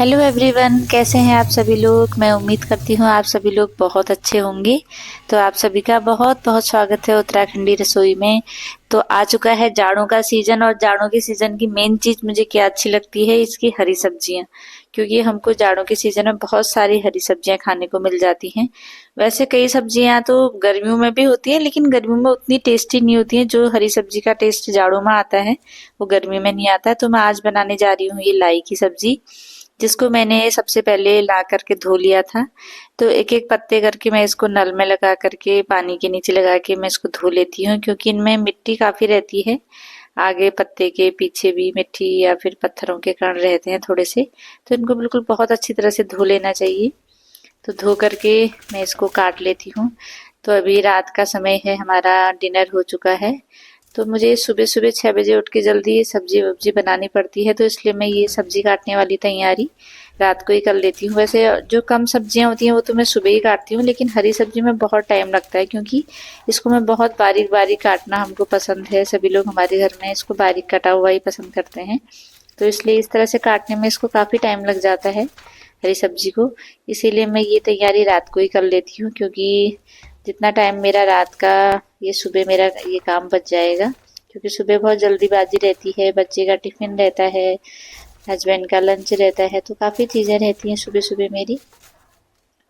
Hello everyone, कैसे हैं आप सभी लोग। मैं उम्मीद करती हूँ आप सभी लोग बहुत अच्छे होंगे। तो आप सभी का बहुत बहुत स्वागत है उत्तराखंडी रसोई में। तो आ चुका है जाड़ों का सीजन, और जाड़ों के सीजन की मेन चीज मुझे क्या अच्छी लगती है, इसकी हरी सब्जियां। क्योंकि हमको जाड़ों के सीजन में बहुत सारी हरी सब्जियां खाने को मिल जाती हैं। वैसे कई सब्जियां तो गर्मियों में भी होती है, लेकिन गर्मियों में उतनी टेस्टी नहीं होती है। जो हरी सब्जी का टेस्ट जाड़ों में आता है वो गर्मी में नहीं आता है। तो मैं आज बनाने जा रही हूँ ये लाई की सब्जी, जिसको मैंने सबसे पहले ला करके धो लिया था। तो एक एक पत्ते करके मैं इसको नल में लगा करके पानी के नीचे लगा के मैं इसको धो लेती हूँ, क्योंकि इनमें मिट्टी काफी रहती है। आगे पत्ते के पीछे भी मिट्टी या फिर पत्थरों के कण रहते हैं थोड़े से। तो इनको बिल्कुल बहुत अच्छी तरह से धो लेना चाहिए। तो धो करके मैं इसको काट लेती हूँ। तो अभी रात का समय है, हमारा डिनर हो चुका है। तो मुझे सुबह सुबह 6 बजे उठ के जल्दी सब्जी वब्जी बनानी पड़ती है, तो इसलिए मैं ये सब्जी काटने वाली तैयारी रात को ही कर लेती हूँ। वैसे जो कम सब्जियां होती हैं वो तो मैं सुबह ही काटती हूँ, लेकिन हरी सब्जी में बहुत टाइम लगता है, क्योंकि इसको मैं बहुत बारीक बारीक काटना हमको पसंद है। सभी लोग हमारे घर में इसको बारीक कटा हुआ ही पसंद करते हैं। तो इसलिए इस तरह से काटने में इसको काफ़ी टाइम लग जाता है हरी सब्जी को। इसीलिए मैं ये तैयारी रात को ही कर लेती हूँ, क्योंकि जितना टाइम मेरा रात का, ये सुबह मेरा ये काम बच जाएगा। क्योंकि सुबह बहुत जल्दीबाजी रहती है, बच्चे का टिफिन रहता है, हस्बैंड का लंच रहता है, तो काफ़ी चीज़ें रहती हैं सुबह सुबह मेरी।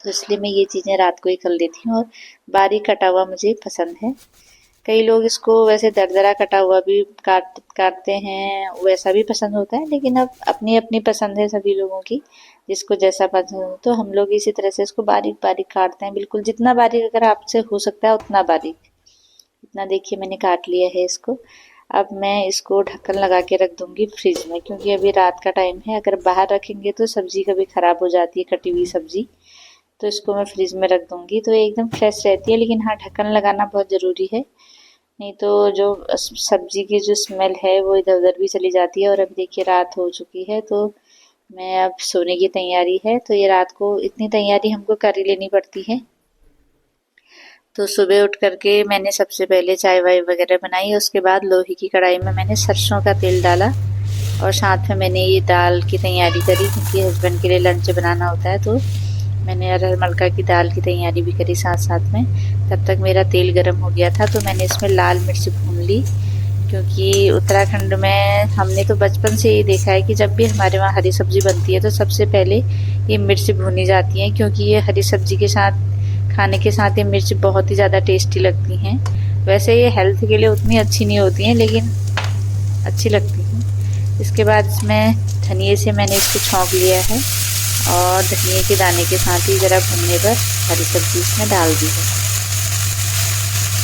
तो इसलिए मैं ये चीज़ें रात को ही कर लेती हूँ। और बारीक कटा हुआ मुझे पसंद है। कई लोग इसको वैसे दरदरा कटा हुआ भी काटते हैं, वैसा भी पसंद होता है। लेकिन अब अपनी अपनी पसंद है सभी लोगों की, जिसको जैसा पसंद हो। तो हम लोग इसी तरह से इसको बारीक बारीक काटते हैं, बिल्कुल जितना बारीक अगर आपसे हो सकता है उतना बारीक। इतना देखिए मैंने काट लिया है इसको। अब मैं इसको ढक्कन लगा के रख दूंगी फ्रिज में, क्योंकि अभी रात का टाइम है। अगर बाहर रखेंगे तो सब्जी कभी खराब हो जाती है, कटी हुई सब्जी। तो इसको मैं फ्रिज में रख दूंगी, तो एकदम फ्रेश रहती है। लेकिन हाँ, ढक्कन लगाना बहुत ज़रूरी है, नहीं तो जो सब्जी की जो स्मेल है वो इधर उधर भी चली जाती है। और अभी देखिए रात हो चुकी है, तो मैं अब सोने की तैयारी है। तो ये रात को इतनी तैयारी हमको कर ही लेनी पड़ती है। तो सुबह उठ करके मैंने सबसे पहले चाय वाय वगैरह बनाई। उसके बाद लोहे की कढ़ाई में मैंने सरसों का तेल डाला, और साथ में मैंने ये दाल की तैयारी करी, क्योंकि हस्बैंड के लिए लंच बनाना होता है। तो मैंने अरहर मलका की दाल की तैयारी भी करी साथ साथ में। तब तक मेरा तेल गर्म हो गया था, तो मैंने इसमें लाल मिर्च भून ली। क्योंकि उत्तराखंड में हमने तो बचपन से ये देखा है कि जब भी हमारे वहाँ हरी सब्जी बनती है तो सबसे पहले ये मिर्च भूनी जाती है, क्योंकि ये हरी सब्जी के साथ, खाने के साथ ये मिर्च बहुत ही ज़्यादा टेस्टी लगती हैं। वैसे ये हेल्थ के लिए उतनी अच्छी नहीं होती हैं, लेकिन अच्छी लगती हैं। इसके बाद इसमें धनिए से मैंने इसको छौंक लिया है, और धनिए के दाने के साथ ही ज़रा भुनने पर हरी सब्जी इसमें डाल दी है।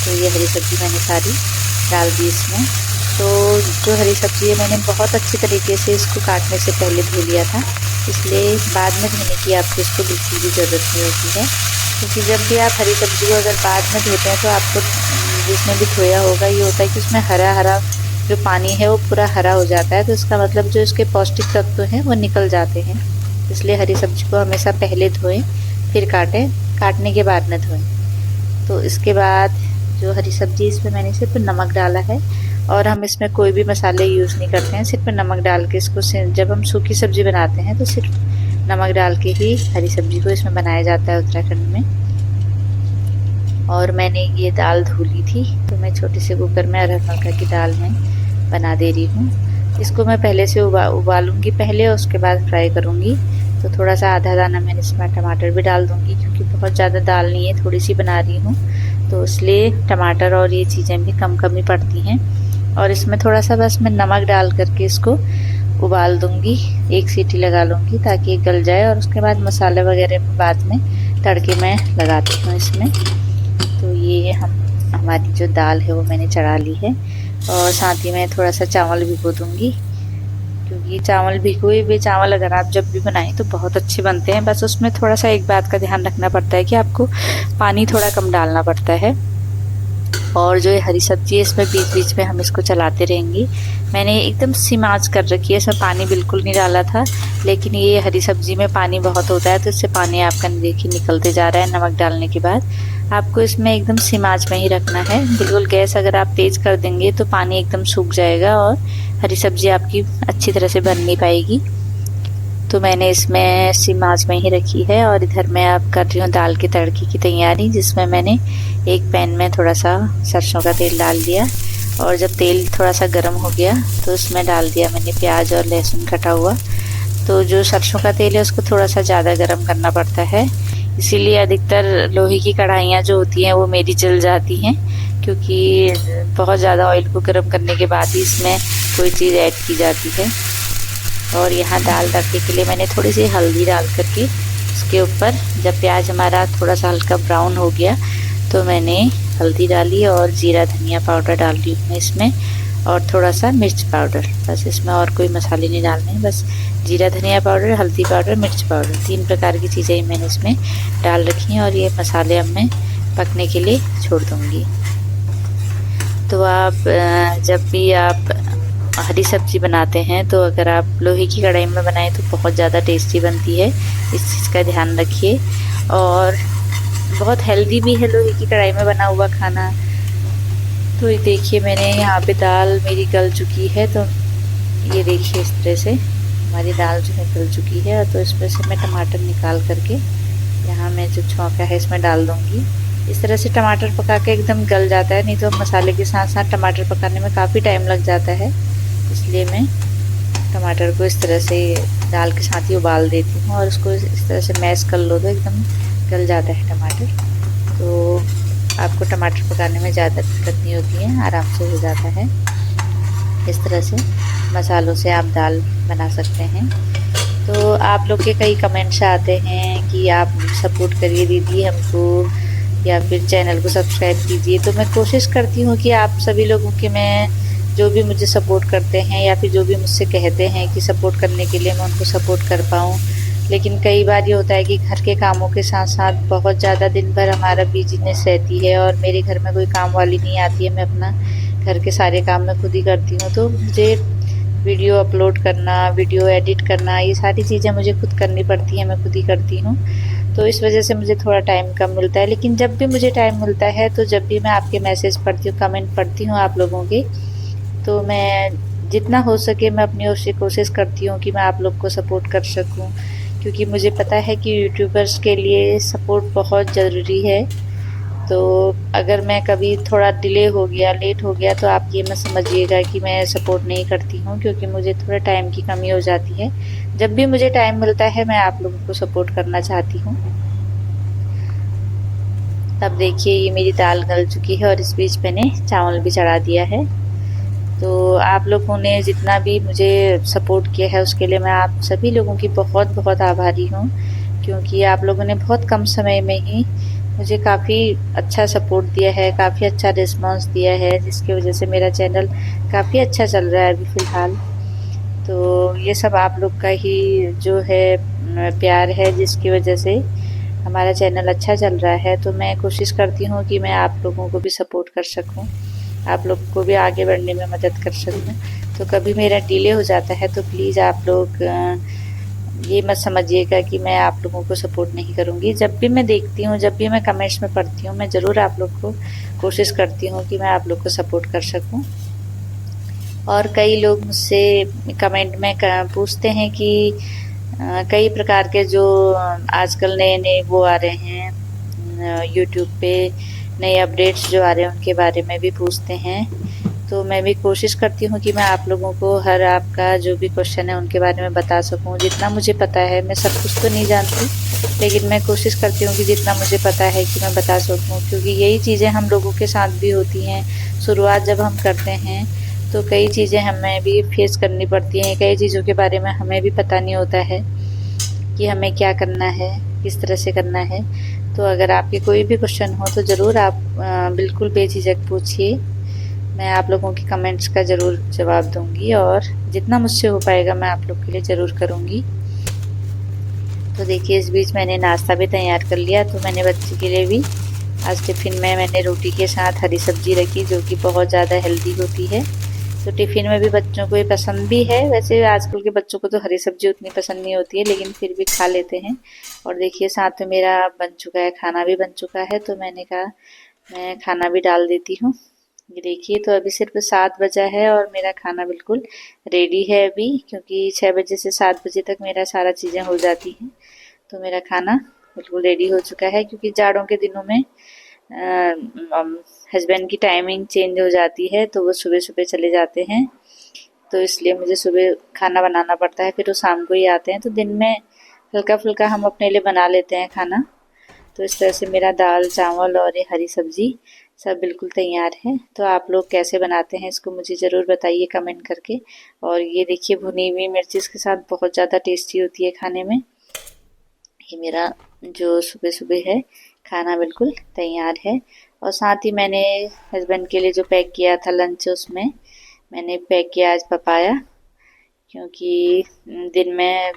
तो ये हरी सब्जी मैंने सारी डाल दी इसमें। तो जो हरी सब्जी है मैंने बहुत अच्छी तरीके से इसको काटने से पहले धो लिया था, इसलिए बाद में धोने की आपको इसको बिल्कुल भी ज़रूरत नहीं होती है। क्योंकि जब भी आप हरी सब्जी को अगर बाद में धोते हैं तो आपको जिसमें भी धोया होगा ये होता है कि उसमें हरा हरा जो पानी है वो पूरा हरा हो जाता है। तो इसका मतलब जो इसके पौष्टिक तत्व हैं वो निकल जाते हैं। इसलिए हरी सब्जी को हमेशा पहले धोएं, फिर काटें, काटने के बाद में धोएं। तो इसके बाद जो हरी सब्जी, इसमें मैंने सिर्फ नमक डाला है, और हम इसमें कोई भी मसाले यूज़ नहीं करते हैं। सिर्फ नमक डाल के इसको, जब हम सूखी सब्जी बनाते हैं तो सिर्फ नमक डाल के ही हरी सब्जी को इसमें बनाया जाता है उत्तराखंड में। और मैंने ये दाल धो ली थी, तो मैं छोटे से कुकर में अरहर मलका की दाल में बना दे रही हूँ। इसको मैं पहले से उबालूंगी पहले, और उसके बाद फ्राई करूँगी। तो थोड़ा सा आधा दाना मैंने इसमें टमाटर भी डाल दूँगी, क्योंकि बहुत ज़्यादा दाल नहीं है, थोड़ी सी बना रही हूँ, तो इसलिए टमाटर और ये चीज़ें भी कम कम ही पड़ती हैं। और इसमें थोड़ा सा बस मैं नमक डाल करके इसको उबाल दूँगी, एक सीटी लगा लूँगी ताकि गल जाए। और उसके बाद मसाले वगैरह बाद में तड़के में लगाती हूँ इसमें। तो ये हमारी जो दाल है वो मैंने चढ़ा ली है, और साथ ही मैं थोड़ा सा चावल भिगो दूँगी, क्योंकि चावल भिगोए हुए चावल अगर आप जब भी बनाएं तो बहुत अच्छे बनते हैं। बस उसमें थोड़ा सा एक बात का ध्यान रखना पड़ता है कि आपको पानी थोड़ा कम डालना पड़ता है। और जो ये हरी सब्जी है इसमें बीच बीच में हम इसको चलाते रहेंगे। मैंने एकदम सिम आंच कर रखी है, इसमें पानी बिल्कुल नहीं डाला था, लेकिन ये हरी सब्जी में पानी बहुत होता है, तो इससे पानी आपका देखिए निकलते जा रहा है नमक डालने के बाद। आपको इसमें एकदम सिम आंच में ही रखना है, बिल्कुल गैस अगर आप तेज़ कर देंगे तो पानी एकदम सूख जाएगा और हरी सब्जी आपकी अच्छी तरह से बन नहीं पाएगी। तो मैंने इसमें सिम आंच में ही रखी है। और इधर मैं अब कर रही हूँ दाल के तड़के की तैयारी, जिसमें मैंने एक पैन में थोड़ा सा सरसों का तेल डाल दिया और जब तेल थोड़ा सा गर्म हो गया तो उसमें डाल दिया मैंने प्याज और लहसुन कटा हुआ। तो जो सरसों का तेल है उसको थोड़ा सा ज़्यादा गर्म करना पड़ता है, इसीलिए अधिकतर लोहे की कढ़ाइयाँ जो होती हैं वो मेरी जल जाती हैं, क्योंकि बहुत ज़्यादा ऑयल को गर्म करने के बाद ही इसमें कोई चीज़ ऐड की जाती है। और यहाँ दाल तड़के के लिए मैंने थोड़ी सी हल्दी डाल करके उसके ऊपर जब प्याज हमारा थोड़ा सा हल्का ब्राउन हो गया तो मैंने हल्दी डाली और जीरा धनिया पाउडर डाल दी हूँ इसमें, और थोड़ा सा मिर्च पाउडर। बस इसमें और कोई मसाले नहीं डालने हैं, बस जीरा धनिया पाउडर, हल्दी पाउडर, मिर्च पाउडर, 3 प्रकार की चीज़ें मैंने इसमें डाल रखी हैं। और ये मसाले अब मैं पकने के लिए छोड़ दूँगी। तो आप जब भी आप हरी सब्ज़ी बनाते हैं तो अगर आप लोहे की कढ़ाई में बनाएं तो बहुत ज़्यादा टेस्टी बनती है, इस चीज़ का ध्यान रखिए। और बहुत हेल्दी भी है लोहे की कढ़ाई में बना हुआ खाना। तो ये देखिए मैंने यहाँ पे दाल मेरी गल चुकी है, तो ये देखिए इस तरह से हमारी दाल जो है गल चुकी है। तो इसमें से मैं टमाटर निकाल करके यहाँ मैं जो छौंका है इसमें डाल दूँगी। इस तरह से टमाटर पका के एकदम गल जाता है, नहीं तो मसाले के साथ साथ टमाटर पकाने में काफ़ी टाइम लग जाता है, इसलिए मैं टमाटर को इस तरह से दाल के साथ ही उबाल देती हूँ। और उसको इस तरह से मैश कर लो तो एकदम गल जाता है टमाटर। तो आपको टमाटर पकाने में ज़्यादा दिक्कत नहीं होती है, आराम से हो जाता है। इस तरह से मसालों से आप दाल बना सकते हैं। तो आप लोग के कई कमेंट्स आते हैं कि आप सपोर्ट करिए दीदी हमको, या फिर चैनल को सब्सक्राइब कीजिए। तो मैं कोशिश करती हूँ कि आप सभी लोगों की, मैं जो भी मुझे सपोर्ट करते हैं या फिर जो भी मुझसे कहते हैं कि सपोर्ट करने के लिए, मैं उनको सपोर्ट कर पाऊँ। लेकिन कई बार ये होता है कि घर के कामों के साथ साथ बहुत ज़्यादा दिन भर हमारा बिजीनेस रहती है और मेरे घर में कोई काम वाली नहीं आती है, मैं अपना घर के सारे काम मैं खुद ही करती हूँ। तो मुझे वीडियो अपलोड करना, वीडियो एडिट करना, ये सारी चीज़ें मुझे खुद करनी पड़ती हैं, मैं खुद ही करती हूँ। तो इस वजह से मुझे थोड़ा टाइम कम मिलता है। लेकिन जब भी मुझे टाइम मिलता है, तो जब भी मैं आपके मैसेज पढ़ती हूँ, कमेंट पढ़ती हूँ आप लोगों के, तो मैं जितना हो सके मैं अपनी ओर से कोशिश करती हूँ कि मैं आप लोग को सपोर्ट कर सकूँ, क्योंकि मुझे पता है कि यूट्यूबर्स के लिए सपोर्ट बहुत ज़रूरी है। तो अगर मैं कभी थोड़ा डिले हो गया, लेट हो गया, तो आप ये मत समझिएगा कि मैं सपोर्ट नहीं करती हूँ, क्योंकि मुझे थोड़ा टाइम की कमी हो जाती है। जब भी मुझे टाइम मिलता है मैं आप लोगों को सपोर्ट करना चाहती हूँ। तब देखिए ये मेरी दाल गल चुकी है और इस बीच मैंने चावल भी चढ़ा दिया है। तो आप लोगों ने जितना भी मुझे सपोर्ट किया है उसके लिए मैं आप सभी लोगों की बहुत बहुत आभारी हूँ, क्योंकि आप लोगों ने बहुत कम समय में ही मुझे काफ़ी अच्छा सपोर्ट दिया है, काफ़ी अच्छा रिस्पांस दिया है, जिसकी वजह से मेरा चैनल काफ़ी अच्छा चल रहा है अभी फ़िलहाल। तो ये सब आप लोग का ही जो है प्यार है, जिसकी वजह से हमारा चैनल अच्छा चल रहा है। तो मैं कोशिश करती हूँ कि मैं आप लोगों को भी सपोर्ट कर सकूँ, आप लोग को भी आगे बढ़ने में मदद कर सकूँ। तो कभी मेरा डिले हो जाता है तो प्लीज़ आप लोग ये मत समझिएगा कि मैं आप लोगों को सपोर्ट नहीं करूँगी। जब भी मैं देखती हूँ, जब भी मैं कमेंट्स में पढ़ती हूँ, मैं ज़रूर आप लोग को कोशिश करती हूँ कि मैं आप लोग को सपोर्ट कर सकूँ। और कई लोग मुझसे कमेंट में पूछते हैं कि कई प्रकार के जो आजकल नए नए वो आ रहे हैं यूट्यूब पे, नए अपडेट्स जो आ रहे हैं उनके बारे में भी पूछते हैं। तो मैं भी कोशिश करती हूँ कि मैं आप लोगों को हर आपका जो भी क्वेश्चन है उनके बारे में बता सकूँ। जितना मुझे पता है, मैं सब कुछ तो नहीं जानती, लेकिन मैं कोशिश करती हूँ कि जितना मुझे पता है कि मैं बता सकूँ, क्योंकि यही चीज़ें हम लोगों के साथ भी होती हैं। शुरुआत जब हम करते हैं तो कई चीज़ें हमें भी फेस करनी पड़ती हैं, कई चीज़ों के बारे में हमें भी पता नहीं होता है कि हमें क्या करना है, किस तरह से करना है। तो अगर आपके कोई भी क्वेश्चन हो तो ज़रूर आप बिल्कुल बेझिझक पूछिए, मैं आप लोगों के कमेंट्स का ज़रूर जवाब दूंगी और जितना मुझसे हो पाएगा मैं आप लोग के लिए ज़रूर करूंगी। तो देखिए इस बीच मैंने नाश्ता भी तैयार कर लिया। तो मैंने बच्चे के लिए भी आज टिफ़िन में मैंने रोटी के साथ हरी सब्ज़ी रखी, जो कि बहुत ज़्यादा हेल्दी होती है। तो टिफ़िन में भी बच्चों को ये पसंद भी है। वैसे आजकल के बच्चों को तो हरी सब्ज़ी उतनी पसंद नहीं होती है, लेकिन फिर भी खा लेते हैं। और देखिए साथ में मेरा बन चुका है, खाना भी बन चुका है, तो मैंने कहा मैं खाना भी डाल देती हूँ। ये देखिए, तो अभी सिर्फ 7 बजा है और मेरा खाना बिल्कुल रेडी है अभी, क्योंकि 6 बजे से 7 बजे तक मेरा सारा चीज़ें हो जाती हैं। तो मेरा खाना बिल्कुल रेडी हो चुका है, क्योंकि जाड़ों के दिनों में हस्बैंड की टाइमिंग चेंज हो जाती है, तो वो सुबह सुबह चले जाते हैं, तो इसलिए मुझे सुबह खाना बनाना पड़ता है। फिर वो शाम को ही आते हैं, तो दिन में हल्का फुल्का हम अपने लिए बना लेते हैं खाना। तो इस तरह से मेरा दाल चावल और ये हरी सब्जी सब बिल्कुल तैयार है। तो आप लोग कैसे बनाते हैं इसको मुझे ज़रूर बताइए कमेंट करके। और ये देखिए, भुनी हुई मिर्ची के साथ बहुत ज़्यादा टेस्टी होती है खाने में। ये मेरा जो सुबह सुबह है खाना बिल्कुल तैयार है। और साथ ही मैंने हस्बैंड के लिए जो पैक किया था लंच, उसमें मैंने पैक किया आज पपाया, क्योंकि दिन में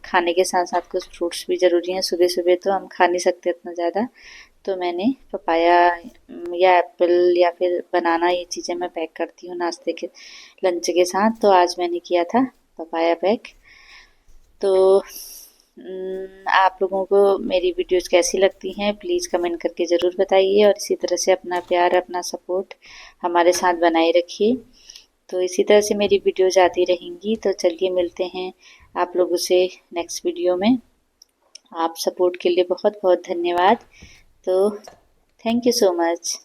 खाने के साथ साथ कुछ फ्रूट्स भी ज़रूरी हैं। सुबह सुबह तो हम खा नहीं सकते इतना ज़्यादा, तो मैंने पपाया या एप्पल या फिर बनाना, ये चीज़ें मैं पैक करती हूँ नाश्ते के लंच के साथ। तो आज मैंने किया था पपाया पैक। तो आप लोगों को मेरी वीडियोस कैसी लगती हैं प्लीज़ कमेंट करके ज़रूर बताइए, और इसी तरह से अपना प्यार अपना सपोर्ट हमारे साथ बनाए रखिए। तो इसी तरह से मेरी वीडियोज आती रहेंगी। तो चलिए मिलते हैं आप लोगों से नेक्स्ट वीडियो में। आप सपोर्ट के लिए बहुत बहुत धन्यवाद। तो थैंक यू सो मच।